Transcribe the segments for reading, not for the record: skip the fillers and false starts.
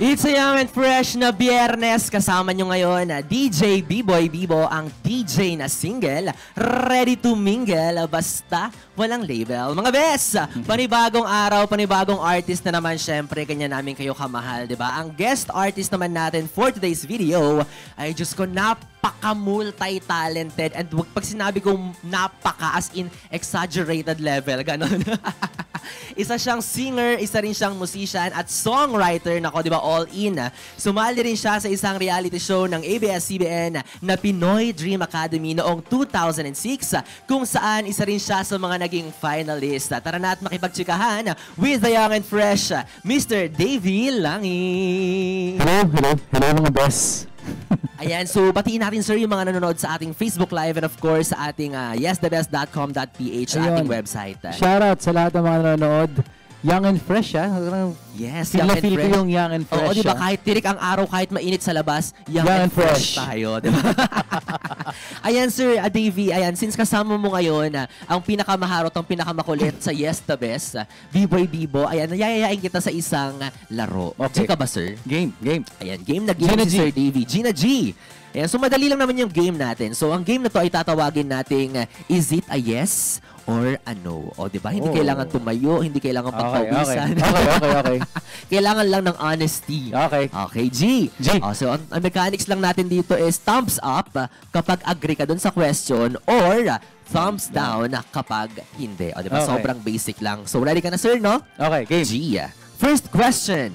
It's a young and fresh na Biyernes. Kasama nyo ngayon na DJ B-Boy Bibo, ang DJ na single, ready to mingle, basta walang label. Mga bes, panibagong araw, panibagong artist na naman, syempre, kanya namin kayo kamahal, di ba? Ang guest artist naman natin for today's video ay, Diyos ko, napaka-multi-talented. And pag sinabi kong napaka, as in exaggerated level, ganon. Isa siyang singer, isa rin siyang musician at songwriter, nako, di ba, all in. Sumali rin siya sa isang reality show ng ABS-CBN na Pinoy Dream Academy noong 2006, kung saan isa rin siya sa mga naging finalist. Tara na at makipagtsikahan with the young and fresh, Mr. Davey Langi. Hello mga boss. Ayan, so batiin natin, sir, yung mga nanonood sa ating Facebook Live and of course sa ating yesthebest.com.ph, ating website. Shoutout sa lahat ng mga nanonood. Young and fresh, ha? Yes, young and fresh. Feel ko yung young and fresh. Oo, di ba? Kahit tirik ang araw, kahit mainit sa labas, young and fresh tayo, di ba? Ayan, sir, Davey, ayan, since kasama mo ngayon, ang pinakamaharot, ang pinakamakulit sa Yes the Best, B-Boy Bibo, ayan, nayayain kita sa isang laro. Okay. Ka ba, sir? Game. Ayan, game na game si Sir Davey. Gina G. Ayan, so madali lang naman yung game natin. So, ang game na to ay tatawagin nating, is it a yes or a no? O, di ba? Hindi kailangan tumayo, hindi kailangan pagpawisan. Okay. Kailangan lang ng honesty. Okay, G. So, ang mechanics lang natin dito is thumbs up kapag agree ka dun sa question or thumbs down kapag hindi. O, di ba? Okay. Sobrang basic lang. So, ready ka na, sir, no? Okay, game. G. First question.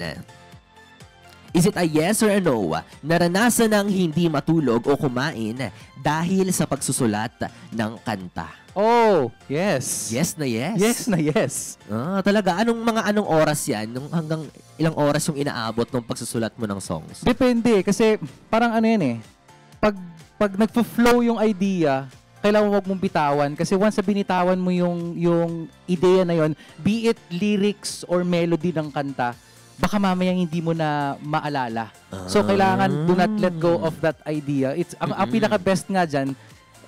Is it a yes or a no? Naranasan ng hindi matulog o kumain dahil sa pagsusulat ng kanta? Oh, yes. Yes na yes? Yes na yes. Ah, talaga? Anong oras yan? Hanggang ilang oras yung inaabot ng pagsusulat mo ng songs? Depende, kasi parang ano yan eh. Pag nagpa-flow yung idea, kailangan wag mong bitawan. Kasi once na binitawan mo yung ideya na yon, be it lyrics or melody ng kanta, baka mamayang hindi mo na maalala. So, kailangan do not let go of that idea. Ang pinaka-best nga dyan,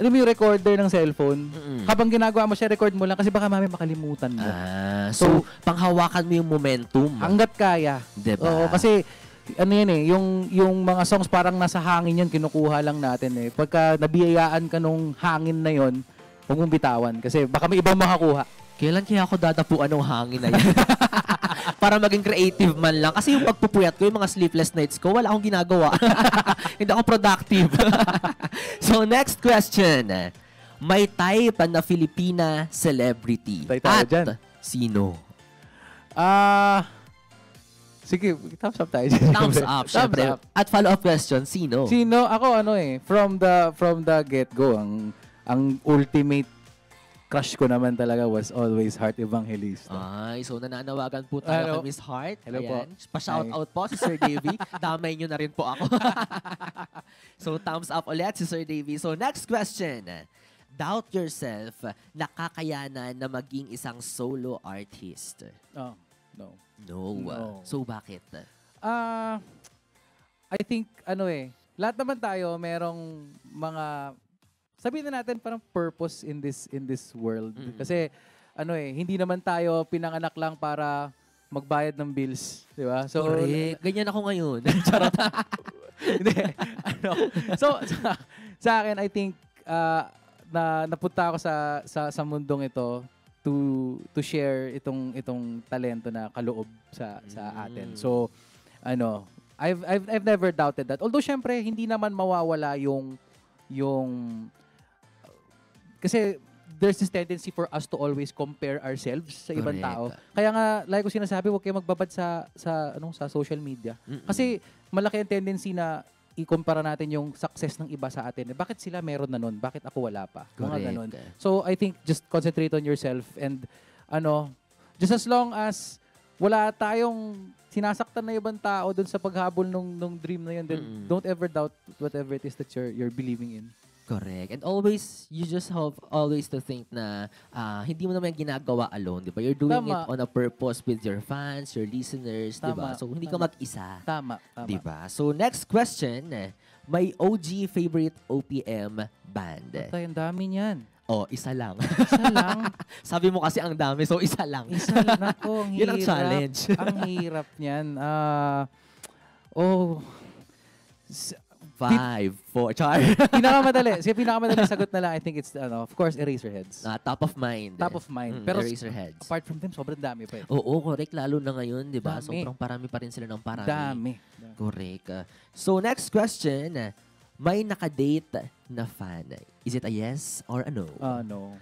alam mo yung recorder ng cellphone, habang ginagawa mo siya, record mo lang kasi baka mamaya makalimutan mo. So, panghawakan mo yung momentum. Hanggat kaya. Diba? Oo, kasi ano yan eh, yung mga songs parang nasa hangin yan, kinukuha lang natin eh. Pagka nabiyayaan ka nung hangin na yon, huwag mong bitawan kasi baka may ibang makakuha. Kailan kaya ako dadapuan ng hangin na yan? Para maging creative man lang. Kasi yung pagpupuyat ko, yung mga sleepless nights ko, wala akong ginagawa. Hindi ako productive. So, next question. May type na Filipina celebrity. Tayo dyan. Sino? Sige, thumbs up tayo dyan. Thumbs up, syempre. At follow-up question, sino? Sino? Ako ano eh, from the get-go, ang ultimate crush ko naman talaga was always Heart Evangelista. Ay, so nananawagan po tayo kay Miss Heart. Hello. Ayan. Pa-shoutout po si Sir Davey. Damay nyo na rin po ako. So, thumbs up ulit si Sir Davey. So, next question. Doubt yourself, nakakayanan na maging isang solo artist? Oh, no. No. So, bakit? I think, lahat naman tayo merong mga sabihin na natin parang purpose in this world. Kasi hindi naman tayo pinanganak lang para magbayad ng bills, di ba? So correct. Ganyan ako ngayon. Charot. Hindi. So sa akin, I think na napunta ako sa mundong ito to share itong talento na kaloob sa atin. So I've never doubted that. Although syempre hindi naman mawawala yung kasi there's this tendency for us to always compare ourselves sa ibang tao. Kaya nga, like ko sinasabi, huwag kayo magbabad sa social media. Kasi malaki ang tendency na i-compara natin yung success ng iba sa atin. Bakit sila meron na nun? Bakit ako wala pa? Mga ganun. So, I think just concentrate on yourself and just as long as wala tayong sinasaktan na ibang tao dun sa paghabol nung dream na yun, then don't ever doubt whatever it is that you're believing in. Correct. And always, you just have always to think na hindi mo naman ginagawa alone, di ba? You're doing it on a purpose with your fans, your listeners, di ba? So, hindi ka mag-isa. Tama. Di ba? So, next question. May OG favorite OPM band? Ang dami niyan. Oh, isa lang. Isa lang? Sabi mo kasi ang dami, so isa lang. Isa lang ako. Yun ang challenge. Ang hirap niyan. Oh, 5, 4, char. pinakamadali. Pinakamadali sagot na lang, I think it's, of course, Eraserheads. Top of mind. Top of mind. Pero Eraserheads. apart from them, sobrang dami pa eh. Oo, correct. Lalo na ngayon, di ba? Dami. Sobrang parami pa rin sila ng parami. Dami. Correct. So, next question. May nakadate na fan. Is it a yes or a no? No.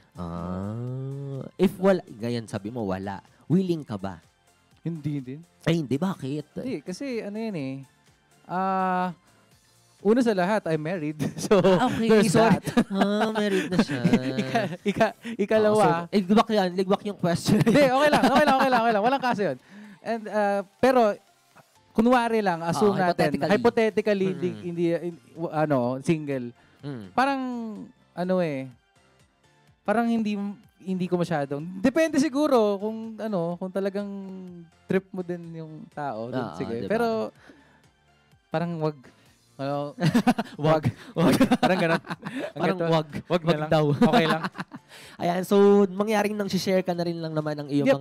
If wala, ngayon sabi mo wala, willing ka ba? Hindi din. Ay, hindi. Bakit? Hindi, kasi ano yan eh. Una sa lahat, I'm married. So, okay, there's that. Married na siya. Ikalawa. So, ligwak yung question. Hindi, okay lang. Walang kaso yun. And, pero, kunwari lang, assume natin, hypothetically, hindi, single. Parang, parang hindi ko masyadong. Depende siguro kung talagang trip mo din yung tao. Sige. Diba? Pero, parang wag. Wag. Parang ganun. Parang wag na lang. daw. Okay lang. Ayan, so mangyaring nang share ka na rin lang naman ng iyong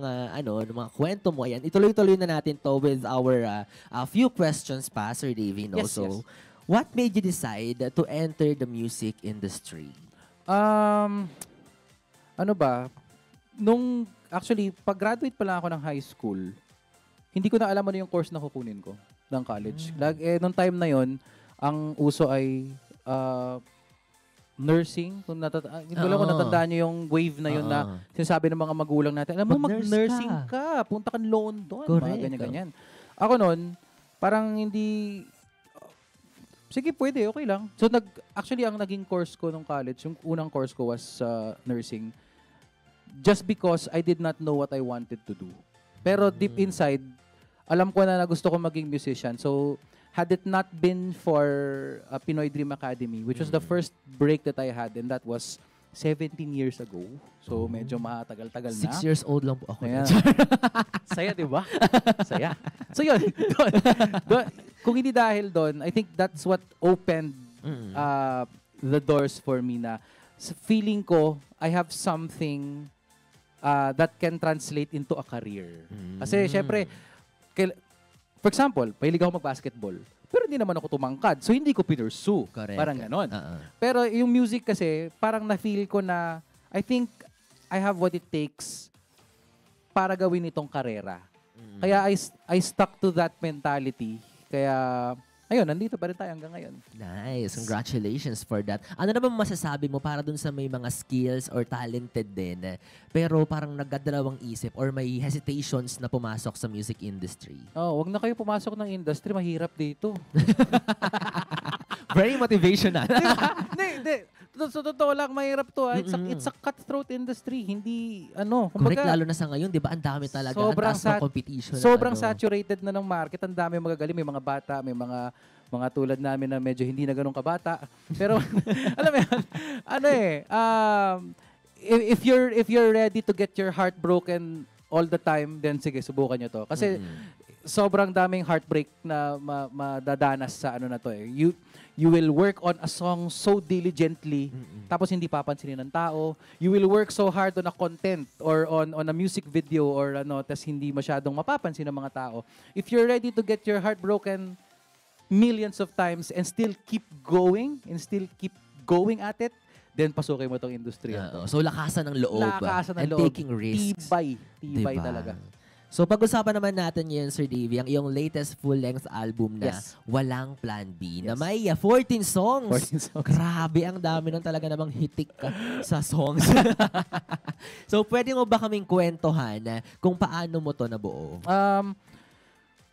mga kwento mo. Ayan, ituloy-tuloy na natin to with our few questions pa, Sir Davey. No? Yes, so, what made you decide to enter the music industry? Actually, pag-graduate pa lang ako ng high school, hindi ko na alam ano yung course na kukunin ko ng college. Nung time na yon, ang uso ay nursing. Kung hindi ko lang kung natandaan nyo yung wave na yun na sinasabi ng mga magulang natin, alam mo, mag-nursing ka. Punta ka London. Correct. Ganyan-ganyan. Ako nun, parang hindi... Sige, pwede. Okay lang. So, actually, ang naging course ko nung college, yung unang course ko was nursing. Just because I did not know what I wanted to do. Pero deep inside, alam ko na gusto ko maging musician. So, had it not been for Pinoy Dream Academy, which was the first break that I had, and that was 17 years ago. So, medyo matagal-tagal na. 6 years old lang po ako. Saya, di ba? Saya. So, yun. Kung hindi dahil doon, I think that's what opened the doors for me na feeling ko, I have something that can translate into a career. Kasi, syempre, for example, pahilig ako mag-basketball. Pero hindi naman ako tumangkad. So, hindi ko pinursue. Correct. Parang ganon. Pero yung music kasi, parang na-feel ko na, I think I have what it takes para gawin itong karera. Kaya I stuck to that mentality. Kaya, ayun, nandito pa rin tayo hanggang ngayon. Nice. Congratulations for that. Ano naman masasabi mo para dun sa may mga skills or talented din, pero parang nagdadalawang isip or may hesitations na pumasok sa music industry? Wag na kayo pumasok ng industry. Mahirap dito. Very motivational. Hindi. So, totoo lang, mahirap to. It's a cutthroat industry. Hindi, Correct, lalo na sa ngayon, di ba? Ang dami talaga. Sobrang competition. Sobrang saturated na ng market. Ang dami magagaling. May mga bata, may mga tulad namin na medyo hindi na ganun kabata. Pero, alam mo yan, if you're ready to get your heart broken all the time, then sige, subukan nyo to. Kasi, sobrang daming heartbreak na madadanas sa na to eh. You will work on a song so diligently, tapos hindi papansinin ng tao. You will work so hard on a content or on a music video or tapos hindi masyadong mapapansin ng mga tao. If you're ready to get your heart broken millions of times and still keep going at it, then pasukin mo tong industriya. So, lakasan ng loob. Lakasan ng loob. Taking risks. Tibay talaga. So, pag-usapan naman natin ngayon, Sir Davey, ang iyong latest full-length album na Walang Plan B, na may 14 songs. 14 songs. Grabe, ang dami nang talaga namang hitik sa songs. So, pwede mo ba kaming kwentuhan kung paano mo to nabuo?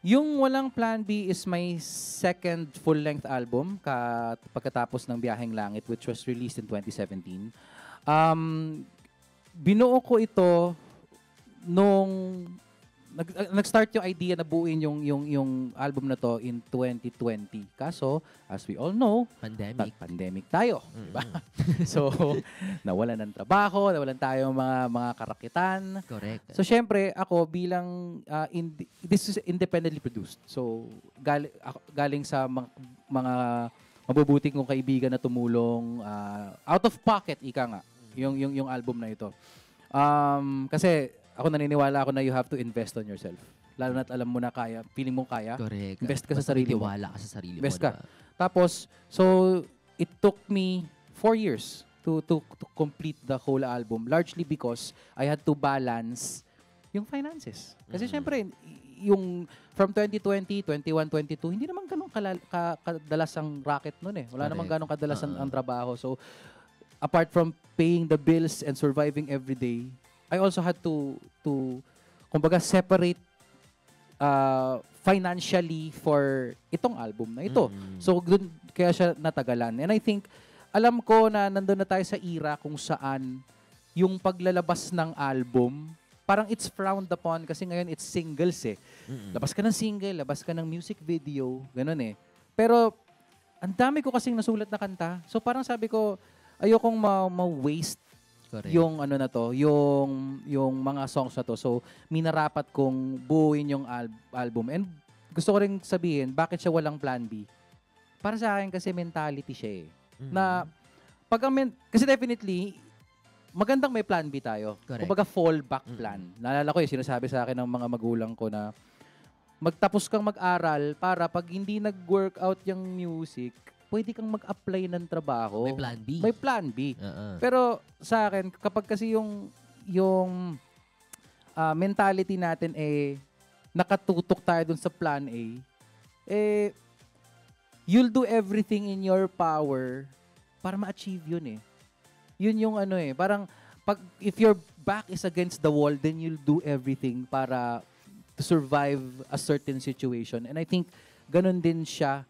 Yung Walang Plan B is my second full-length album pagkatapos ng Biyaheng Langit, which was released in 2017. Binuo ko ito nung nag-start yung idea na buuin yung album na to in 2020. Kaso, as we all know, pandemic tayo. Diba? So, nawalan ng trabaho, nawalan tayo mga karakitan. Correct. So, syempre, ako bilang, this is independently produced. So, galing sa mga mabubuting kong kaibigan na tumulong, out of pocket, ika nga, yung album na ito. Kasi, ako naniniwala ako na you have to invest on yourself. Lalo na't alam mo na kaya, feeling mo kaya. Correct. Invest ka sa Basta sarili mo. tiwala ka sa sarili Invest mo. ka. Tapos, so, it took me 4 years to complete the whole album. Largely because I had to balance yung finances. Kasi syempre, yung from 2020, 21, 22, hindi naman ganun kadalas ang racket nun eh. Wala naman ganun kadalas ang trabaho. So, apart from paying the bills and surviving every day, I also had to kumbaga, separate financially for itong album na ito. So, dun, kaya siya natagalan. And I think, alam ko na nandun na tayo sa era kung saan yung paglalabas ng album, parang it's frowned upon kasi ngayon it's singles eh. Labas ka ng single, labas ka ng music video, ganun eh. Pero, ang dami ko kasing nasulat na kanta. So, parang sabi ko, ayokong ma-waste yung ano na to, yung mga songs na to. So, minarapat kong buuin yung album. And gusto ko rin sabihin, bakit siya walang plan B? Para sa akin kasi mentality siya eh. Na, kasi definitely, magandang may plan B tayo. Kumbaga fallback plan. Naalala ko yung sinasabi sa akin ng mga magulang ko na magtapos kang mag-aral para pag hindi nag-work out yung music, pwede kang mag-apply ng trabaho. May plan B. May plan B. Pero sa akin, kapag kasi yung mentality natin eh nakatutok tayo dun sa plan A, eh you'll do everything in your power para ma-achieve yun eh. Yun yung ano eh, parang if your back is against the wall, then you'll do everything para to survive a certain situation. And I think ganun din siya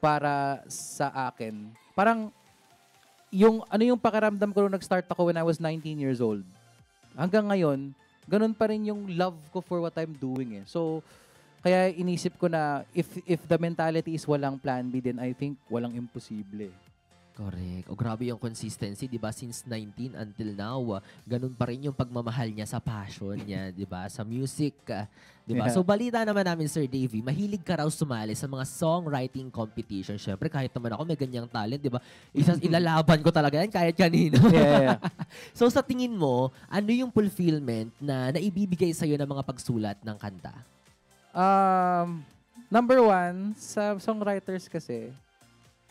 para sa akin. Parang, yung pakiramdam ko nung nag-start ako when I was 19 years old. Hanggang ngayon, ganun pa rin yung love ko for what I'm doing eh. So, kaya inisip ko na if the mentality is walang plan B, then I think walang imposible. Correct. O grabe yung consistency, 'di ba? Since 19 until now, ganun pa rin yung pagmamahal niya sa passion niya, 'di ba? Sa music, 'di ba? Yeah. So balita naman namin, Sir Davey, mahilig ka raw sumali sa mga songwriting competition. Syempre, kahit naman ako may ganyang talent, 'di ba? Ilalaban ko talaga yan kahit kanino. Yeah. So sa tingin mo, ano yung fulfillment na naibibigay sa iyo ng mga pagsulat ng kanta? Number one, sa songwriters kasi,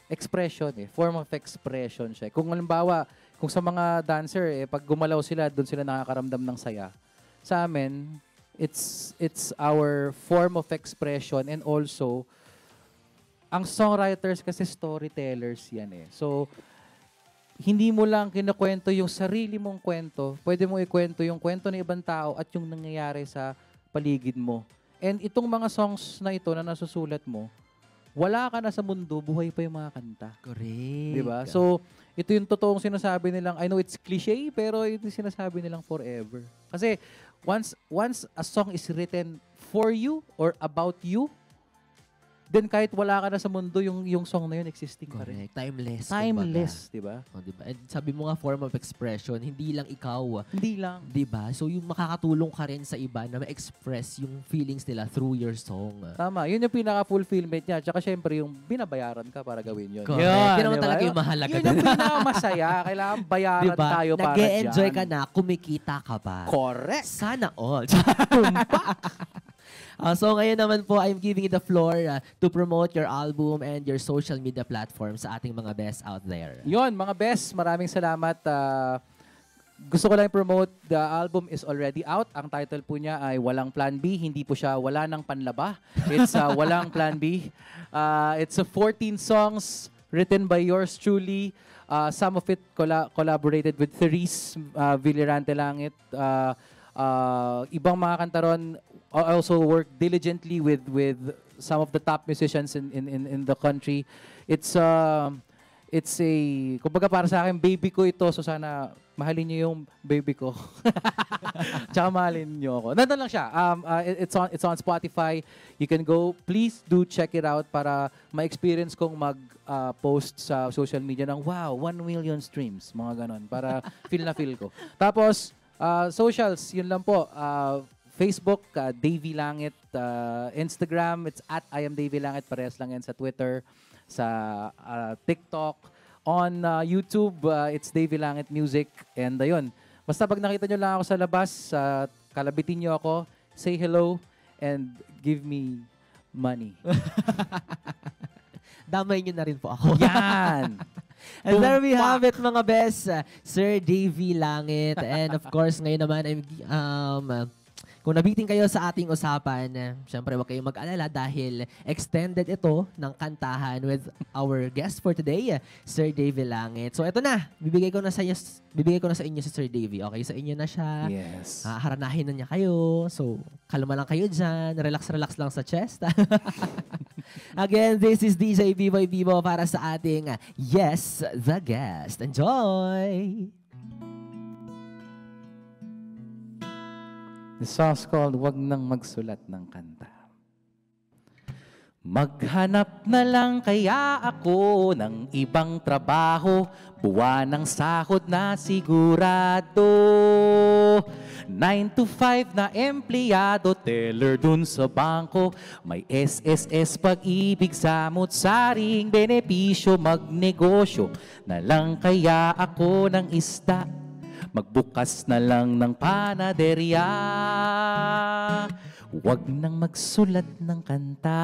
expression eh. Form of expression siya. Kung halimbawa, kung sa mga dancer eh, pag gumalaw sila, doon sila nakakaramdam ng saya. Sa amin, it's our form of expression and also, ang songwriters kasi storytellers yan eh. So, hindi mo lang kinukwento yung sarili mong kwento. Pwede mo ikwento yung kwento ng ibang tao at yung nangyayari sa paligid mo. And itong mga songs na ito na nasusulat mo, wala ka na sa mundo, buhay pa yung mga kanta. Correct. Diba? So, ito yung totoong sinasabi nilang, I know it's cliche, pero ito yung sinasabi nilang forever. Kasi, once a song is written for you or about you, then kahit wala ka na sa mundo, yung song na yun existing pa rin. Correct. Timeless. Timeless, diba? O, diba? And sabi mo nga, form of expression, hindi lang ikaw. Hindi lang. Diba? So, yung makakatulong ka rin sa iba na ma-express yung feelings nila through your song. Tama. Yun yung pinaka-fulfillment niya. Tsaka syempre, yung binabayaran ka para gawin yun. Correct. Yun, Yun naman diba? talaga yung mahalaga. Yun yung pinaka-masaya. Kailangan bayaran Diba? tayo para dyan. Nag-e-enjoy ka na, kumikita ka ba? Correct. Sana all. So ngayon naman po, I'm giving you the floor to promote your album and your social media platform sa ating mga best out there. Yon, mga best, maraming salamat. Gusto ko lang i-promote, the album is already out. Ang title po niya ay Walang Plan B. Hindi po siya Wala Nang Panlaba. It's Walang Plan B. It's 14 songs written by yours truly. Some of it collaborated with Therese Villarante Langit. Ibang mga kanta ron. I also work diligently with some of the top musicians in the country. It's a kumbaga para sa akin, baby ko ito, so sana mahalin niyo yung baby ko. Tsaka mahalin niyo ako. Nandun lang siya. It's on Spotify. You can go, please do check it out para ma-experience kong mag-post sa social media ng wow, 1 million streams, mga ganon, para feel na feel ko. Tapos, socials, yun lang po. Facebook, Davey Langit. Instagram, it's at I am Davey Langit. Parehas lang yan sa Twitter, sa TikTok. On YouTube, it's Davey Langit Music. And ayun, basta pag nakita nyo lang ako sa labas, kalabitin nyo ako, say hello. and give me money. Damay nyo na rin po ako. Yan! And there we have it, mga best. Sir Davey Langit. And of course, ngayon naman, kung nabitin kayo sa ating usapan, syempre huwag kayong mag-alala dahil extended ito ng kantahan with our guest for today, Sir Davey Langit. So ito na, bibigay ko na sa inyo si Sir Davey. Okay, sa inyo na siya. Yes. Haranahin na niya kayo. So, kalma lang kayo dyan. Relax lang sa chest. Again, this is DJ B-Boy Bibo para sa ating Yes, the Guest. Enjoy! The song's called Wag Nang Magsulat ng Kanta. Maghanap na lang kaya ako ng ibang trabaho, buwan ng sahod na sigurado. 9 to 5 na empleyado, teller dun sa bangko. May SSS, pag-ibig, samut-saring benepisyo, magnegosyo na lang kaya ako ng isda. Magbukas na lang ng panaderya, wag nang magsulat ng kanta.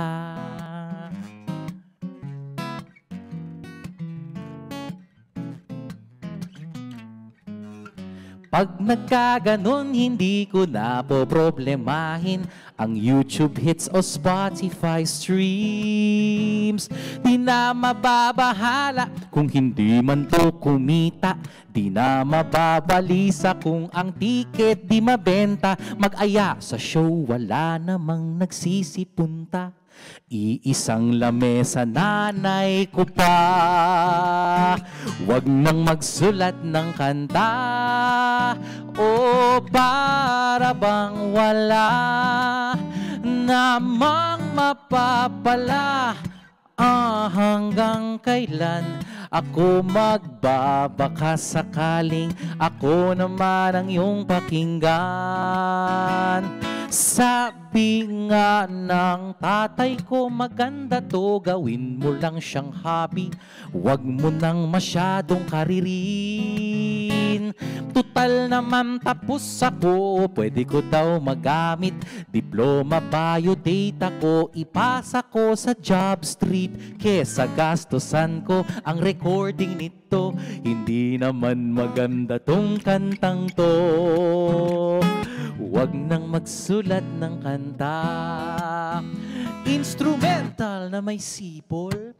Pag nagkaganon, hindi ko na po problemahin ang YouTube hits o Spotify streams. Di na mababahala kung hindi man to kumita. Di na mababalisa kung ang ticket di mabenta. Mag-aya sa show, wala namang nagsisipunta. Iisang lamesa, nanay ko pa. Wag nang magsulat ng kanta, o para bang wala namang mapapala. Hanggang kailan ako magbabaka sakaling ako naman ang iyong pakinggan. Sabi nga ng tatay ko, maganda to, gawin mo lang siyang hobby. Huwag mo nang masyadong karirin. Tutal naman tapos ako, pwede ko daw magamit. Diploma, biodata ko, ipasa ko sa job street. Kesa gastusan ko ang recording nito, hindi naman maganda tong kantang to. Huwag nang magsulat ng kanta, instrumental na may sipol.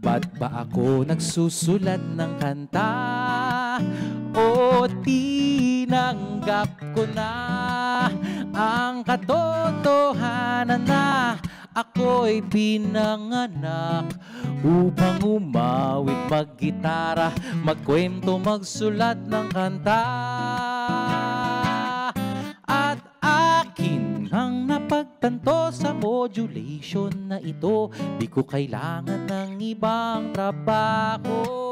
Ba't ba ako nagsusulat ng kanta? O tinanggap ko na ang katotohanan na ako'y pinanganak upang umawit, maggitara, magkwento, magsulat ng kanta. At akin ang napagtanto sa modulation na ito, di ko kailangan ng ibang trabaho.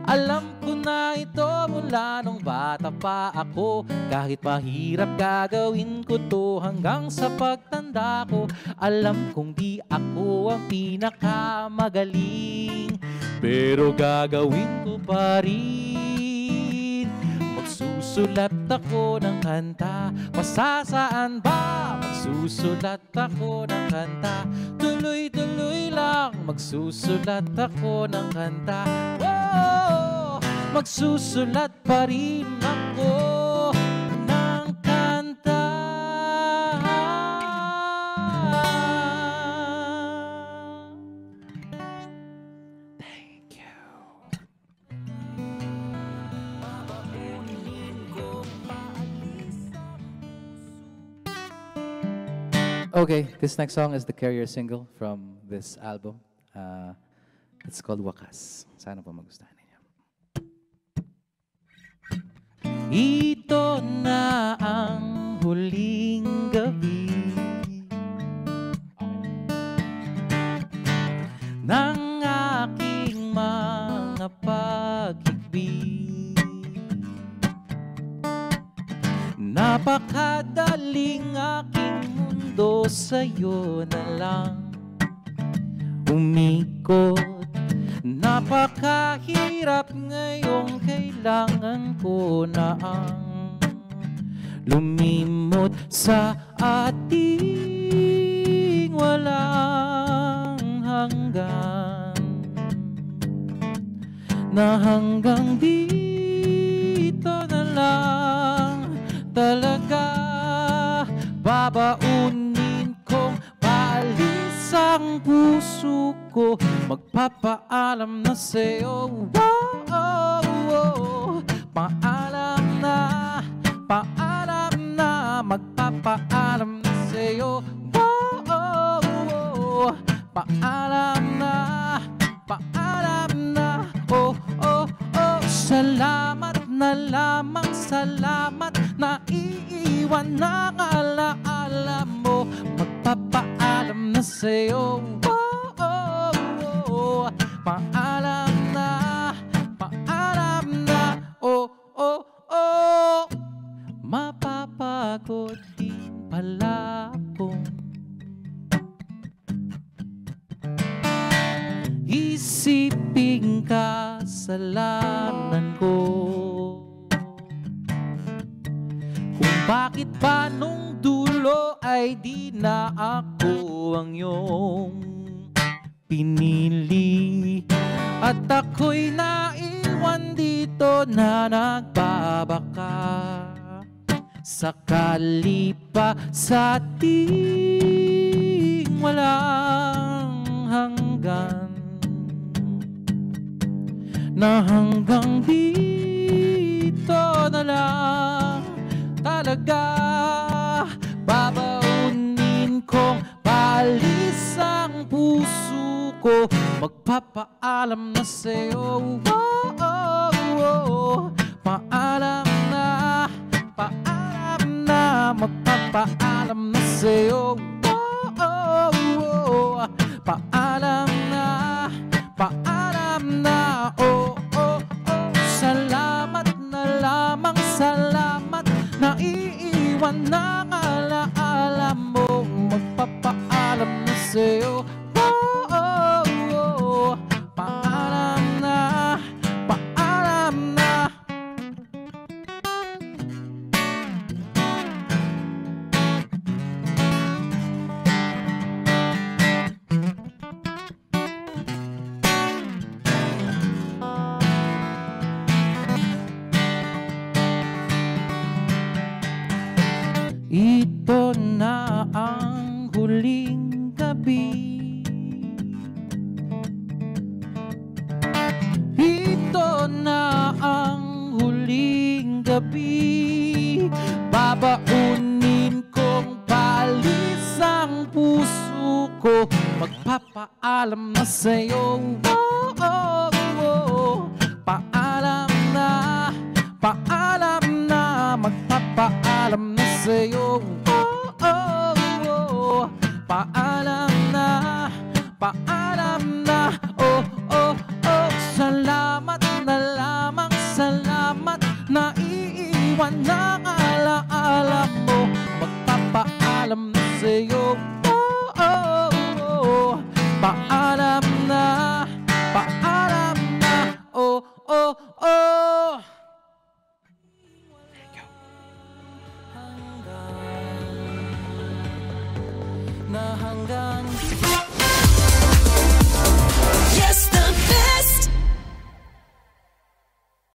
Alam ko na ito mula nung bata pa ako. Kahit mahirap gagawin ko to hanggang sa pagtanda ko. Alam kong di ako ang pinakamagaling, pero gagawin ko pa rin. Magsusulat ako ng kanta, pasasaan ba? Magsusulat ako ng kanta, tuloy-tuloy lang. Magsusulat ako ng kanta, oh, magsusulat pa rin ako ng kanta. Thank you. Okay, this next song is the carrier single from this album. It's called Wakas. Sana po magustuhan ninyo. Ito na ang huling gabi ng aking mga paghigbi. Napakadali aking mundo sa'yo na lang umikot. Napakahirap ngayong kailangan ko na ang lumimot sa ating walang hanggan, na hanggang dito na lang talaga. Babaunin kong paalis ang puso ko, magpapaalam na sa'yo. Paalam na, magpapaalam na sa'yo. Paalam na, salamat na lamang, salamat na iiwan ng alaala mo. Magpapaalam na sa'yo. Paalam na, mapapagod din pala akong isipin kasalanan ko, kung bakit ba nung dulo ay di na ako ang iyong pinili, at ako'y naiwan dito na nagbabaka. Sakali pa sa ating walang hanggan, na hanggang dito na lang talaga. Babaunin kong paalis ang puso ko, magpapaalam na sa'yo. Paalam na, magpapaalam na sa'yo. Paalam na, salamat na lamang, salamat na iiwan ng alaala mo. Magpapaalam na sa'yo. Paalam na, ito na ang huling gabi. Ito na ang huling gabi. Babaunin kong paalis ang puso ko, magpapaalam na sa'yo. Paalam na, magpapaalam na sa'yo. Paalam na, salamat na lamang, salamat na iiwan ng alaala mo. Magpapaalam na sa'yo. Paalam na, na hanggang